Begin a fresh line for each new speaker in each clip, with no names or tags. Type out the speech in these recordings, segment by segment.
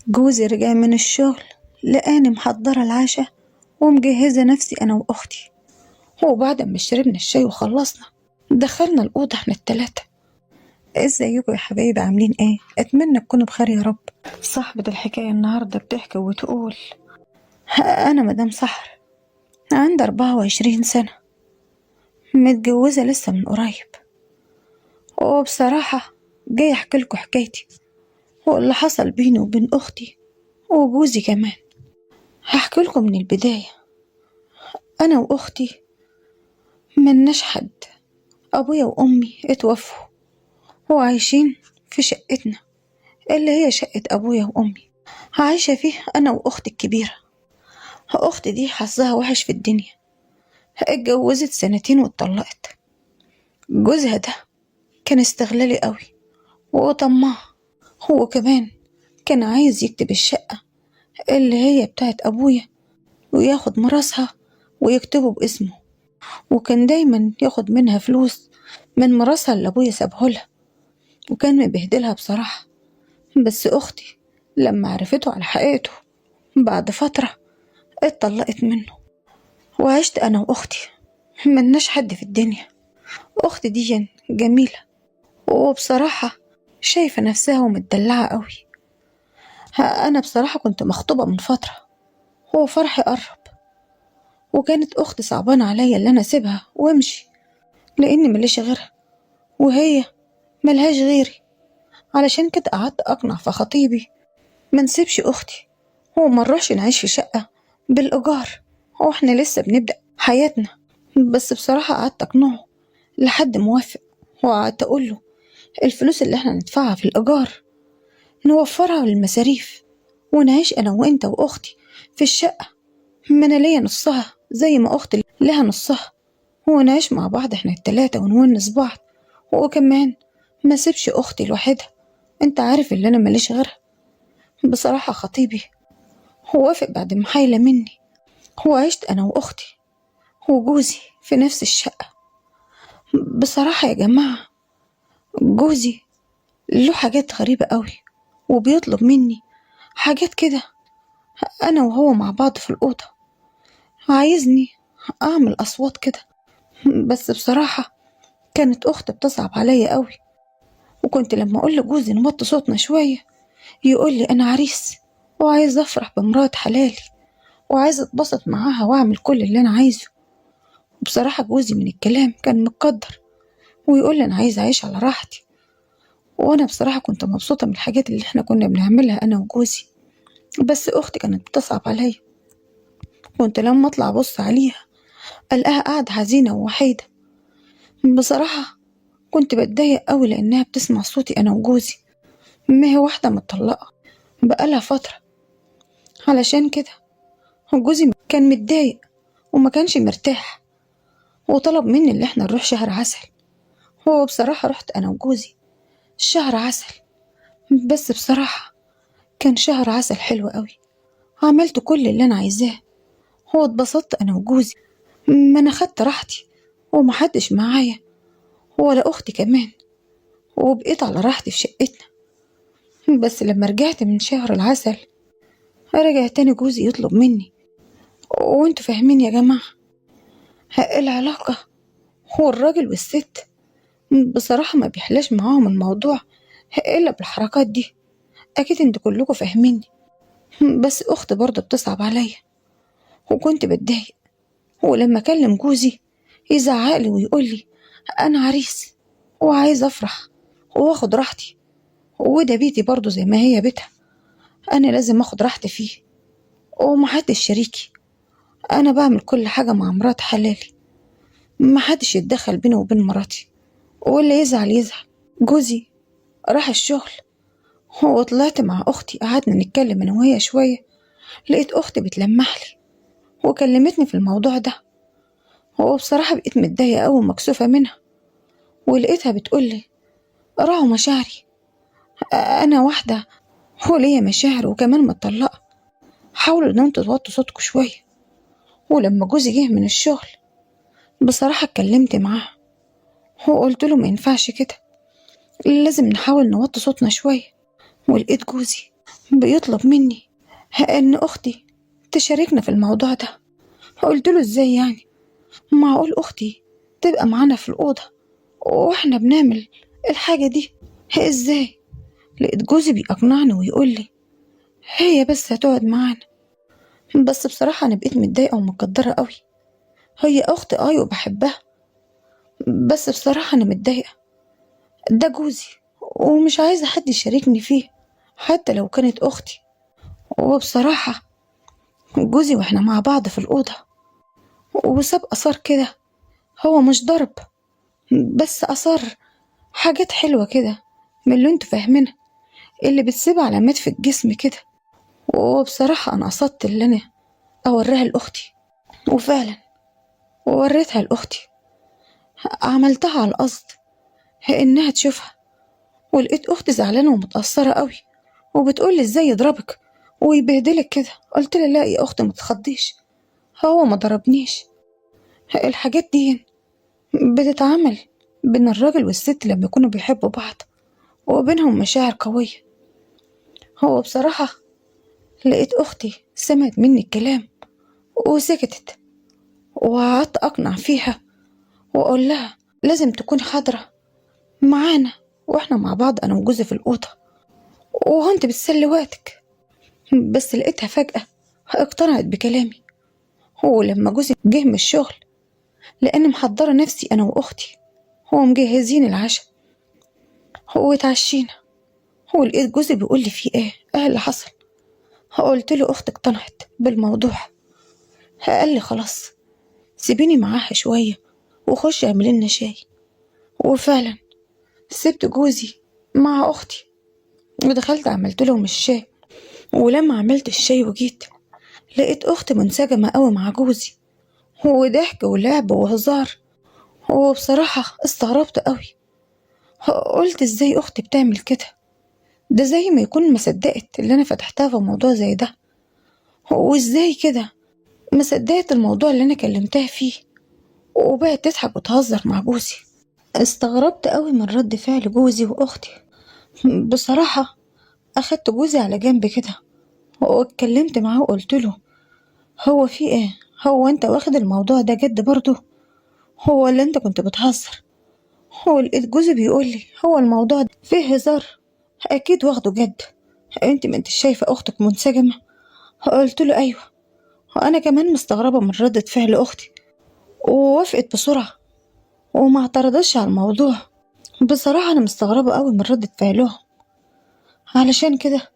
جوزي رجع من الشغل، لقاني محضرة العشاء ومجهزة نفسي أنا وأختي. وبعد ما شربنا الشاي وخلصنا دخلنا الأوضة احنا التلاتة. ازيكم يا حبايبي، عاملين ايه؟ أتمنى تكونوا بخير يا رب. صاحبة الحكاية النهاردة بتحكي وتقول: أنا مدام سحر، عندي 24 سنة، متجوزة لسه من قريب. وبصراحة جاي أحكي لكم حكايتي واللي حصل بيني وبين أختي وجوزي كمان. هحكي لكم من البداية. أنا وأختي ملناش حد، أبويا وأمي اتوفوا وعايشين في شقتنا اللي هي شقة أبويا وأمي، عايشة فيه أنا وأختي الكبيرة. أختي دي حظها وحش في الدنيا، اتجوزت سنتين واتطلقت. جوزها ده كان استغلالي قوي وطماع، هو كمان كان عايز يكتب الشقة اللي هي بتاعت أبويا وياخد مراسها ويكتبه باسمه، وكان دايما ياخد منها فلوس من مراسها اللي أبويا سابهولها، وكان مبهدلها بصراحة. بس أختي لما عرفته على حقيقته بعد فترة اتطلقت منه، وعشت أنا وأختي ملناش حد في الدنيا. أختي دي جميلة وبصراحة شايفة نفسها ومتدلعة قوي. أنا بصراحة كنت مخطوبة من فترة وفرحي قرب، وكانت أختي صعبانة عليا اللي أنا أسيبها وأمشي لأني مليش غيرها وهي ملهاش غيري. علشان كده قعدت أقنع في خطيبي منسيبش أختي ومنروحش نعيش في شقة بالإيجار واحنا لسه بنبدأ حياتنا. بس بصراحة قعدت أقنعه لحد موافق، وقعدت أقوله الفلوس اللي احنا ندفعها في الإيجار نوفرها للمصاريف ونعيش أنا وإنت وأختي في الشقة، ما أنا ليا نصها زي ما أختي لها نصها، ونعيش مع بعض احنا التلاتة ونونس بعض. وكمان ما سيبش أختي لوحدها، انت عارف اللي أنا ماليش غيرها. بصراحة خطيبي هو وافق بعد محايلة مني، وعشت أنا وأختي وجوزي في نفس الشقة. بصراحة يا جماعة جوزي له حاجات غريبة قوي، وبيطلب مني حاجات كده أنا وهو مع بعض في الأوضة، عايزني أعمل أصوات كده. بس بصراحة كانت أختي بتصعب عليا قوي، وكنت لما أقول لجوزي نوطي صوتنا شوية يقول لي أنا عريس وعايز أفرح بمرات حلالي وعايز أتبسط معاها وأعمل كل اللي أنا عايزه. بصراحة جوزي من الكلام كان متقدر ويقول لي أنا عايز أعيش على راحتي، وأنا بصراحة كنت مبسوطة من الحاجات اللي احنا كنا بنعملها أنا وجوزي. بس أختي كانت بتصعب عليا، كنت لما أطلع أبص عليها ألقاها قاعدة حزينة ووحيدة. بصراحة كنت بتضايق قوي لأنها بتسمع صوتي أنا وجوزي، ما هي واحدة متطلقة بقالها فترة. علشان كده جوزي كان متضايق وما كانش مرتاح، وطلب مني اللي احنا نروح شهر عسل. هو بصراحة رحت أنا وجوزي شهر عسل، بس بصراحة كان شهر عسل حلو قوي، عملت كل اللي أنا عايزاه. هو اتبسطت أنا وجوزي، ما أنا خدت راحتي ومحدش معايا ولا أختي كمان، وبقيت على راحتي في شقتنا. بس لما رجعت من شهر العسل رجع تاني جوزي يطلب مني، وانتوا فاهمين يا جماعة العلاقة هو الراجل والست بصراحة ما بيحلاش معاهم الموضوع إلا بالحركات دي، أكيد انتوا كلكم فاهميني. بس أختي برضه بتصعب عليا وكنت بتضايق، ولما أكلم جوزي يزعقلي ويقولي أنا عريس وعايز أفرح وأخد راحتي، وده بيتي برضه زي ما هي بيتها، أنا لازم أخد راحتي فيه ومحدش شريكي، أنا بعمل كل حاجة مع مرات حلالي، محدش يتدخل بيني وبين مراتي، واللي يزعل يزعل. جوزي راح الشغل وطلعت مع أختي، قعدنا نتكلم أنا وهي شوية، لقيت أختي بتلمحلي وكلمتني في الموضوع ده، وبصراحة بقيت متضايقة أوي ومكسوفة منها، ولقيتها بتقولي راعوا مشاعري، أنا واحدة هو ليا مشاعر وكمان متطلقة، حاولوا إن انتوا توطوا صوتكوا شوية. ولما جوزي جه من الشغل بصراحة اتكلمت معاه وقلت له ما ينفعش كده، لازم نحاول نوطي صوتنا شوية. ولقيت جوزي بيطلب مني ان اختي تشاركنا في الموضوع ده. قلت له ازاي يعني؟ معقول اختي تبقى معانا في الأوضة واحنا بنعمل الحاجة دي؟ ازاي؟ لقيت جوزي بيقنعني ويقول لي هي بس هتقعد معانا. بس بصراحة انا بقيت متضايقة ومقدرة قوي. هي اختي وبحبها، بس بصراحة انا متضايقة. ده جوزي ومش عايزة حد يشاركني فيه حتى لو كانت اختي. وبصراحة جوزي واحنا مع بعض في الأوضة وساب أثار كده. هو مش ضرب، بس أثار حاجات حلوة كده من اللي انتوا فاهمينها، اللي بتسيب علامات في الجسم كده. وبصراحة أنا قصدت اللي أنا أوريها لأختي، وفعلا وريتها لأختي. عملتها على القصد إنها تشوفها. ولقيت أختي زعلانة ومتأثرة قوي، وبتقولي إزاي يضربك ويبهدلك كده. قلت لها لا يا أختي ما تخضيش، هو ما ضربنيش. الحاجات دي بتتعمل بين الراجل والست لما يكونوا بيحبوا بعض وبينهم مشاعر قوية. هو بصراحة لقيت أختي سمعت مني الكلام وسكتت، وقعدت أقنع فيها وأقول لها لازم تكون حاضرة معانا واحنا مع بعض أنا وجوزي في الأوضة، وهنت بتسلي وقتك. بس لقيتها فجأة اقتنعت بكلامي. ولما جوزي جه من الشغل لأني محضرة نفسي أنا وأختي ومجهزين العشاء واتعشينا، ولقيت جوزي بيقول لي في ايه اللي حصل. قلت له اختي اقتنعت بالموضوع. قال لي خلاص سيبيني معاها شويه وخشي اعملي لنا شاي. وفعلا سبت جوزي مع اختي ودخلت عملت لهم الشاي. ولما عملت الشاي وجيت لقيت اختي منسجمه قوي مع جوزي، وضحك ولعب وهزار. وبصراحه استغربت قوي، قلت ازاي اختي بتعمل كده؟ ده زي ما يكون ما صدقت اللي انا فتحتها في موضوع زي ده. وازاي كده ما صدقت الموضوع اللي انا كلمتها فيه وبقت تضحك وتهزر مع جوزي. استغربت قوي من رد فعل جوزي واختي. بصراحة اخدت جوزي على جنب كده واتكلمت معاه وقلت له هو في ايه؟ هو انت واخد الموضوع ده جد برضه؟ هو اللي انت كنت بتهزر؟ هو لقيت جوزي بيقول لي هو الموضوع ده فيه هزار؟ اكيد واخده جد. انت ما انت شايفة اختك منسجمة؟ قلت له ايوه. وانا كمان مستغربة من ردة فعل اختي، ووافقت بسرعة وما اعترضش على الموضوع. بصراحة أنا مستغربة قوي من ردة فعلهم. علشان كده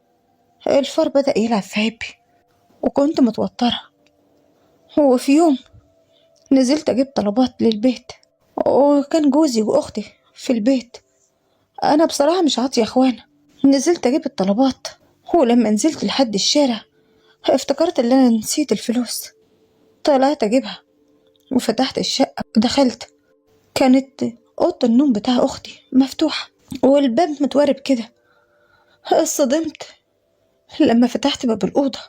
الفار بدأ يلعب في عبي وكنت متوترة. هو في يوم نزلت أجيب طلبات للبيت وكان جوزي وأختي في البيت. أنا بصراحة مش عاطية أخوانا، نزلت أجيب الطلبات. ولما نزلت لحد الشارع افتكرت إن أنا نسيت الفلوس. طلعت أجيبها وفتحت الشقة ودخلت، كانت أوضة النوم بتاع أختي مفتوحة والباب متورب كده. اتصدمت لما فتحت باب الأوضة.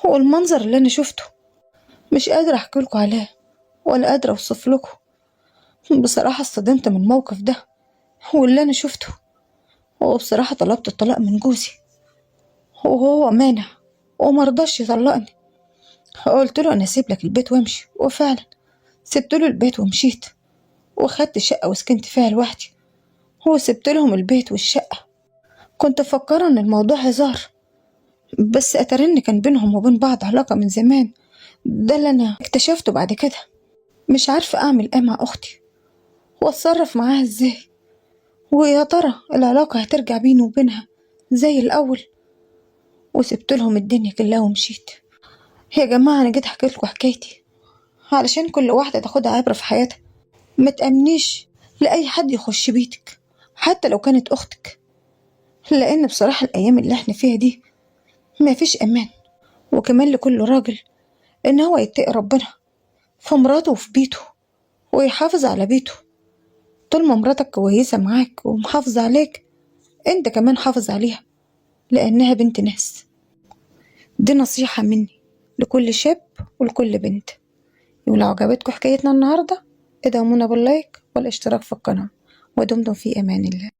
هو المنظر اللي أنا شفته مش قادرة أحكي لكم عليه ولا قادرة أوصف لكم. بصراحة اتصدمت من الموقف ده واللي أنا شفته. هو بصراحة طلبت الطلاق من جوزي وهو مانع ومرضاش يطلقني. قلت له أنا أسيب لك البيت وامشي، وفعلا سبت له البيت ومشيت وخدت شقة وسكنت فيها لوحدي. هو سبت لهم البيت والشقة. كنت مفكرة إن الموضوع هزار، بس أترن كان بينهم وبين بعض علاقة من زمان. ده اللي أنا اكتشفته بعد كده. مش عارفة أعمل إيه مع أختي وأتصرف معاها إزاي، ويا ترى العلاقة هترجع بيني وبينها زي الأول. وسبت لهم الدنيا كلها ومشيت. يا جماعة أنا جيت أحكي لكم حكايتي علشان كل واحدة تاخدها عبرة في حياتها. ما تأمنيش لأي حد يخش بيتك حتى لو كانت أختك، لأن بصراحة الأيام اللي احنا فيها دي ما فيش أمان. وكمان لكل راجل إن هو يتقي ربنا في مراته وفي بيته ويحافظ على بيته. طول ما مراتك كويسة معاك ومحافظة عليك، انت كمان حافظ عليها لأنها بنت ناس. دي نصيحة مني لكل شاب ولكل بنت. ولو عجبتكم حكايتنا النهاردة ادعمونا باللايك والاشتراك في القناة، ودمتم في أمان الله.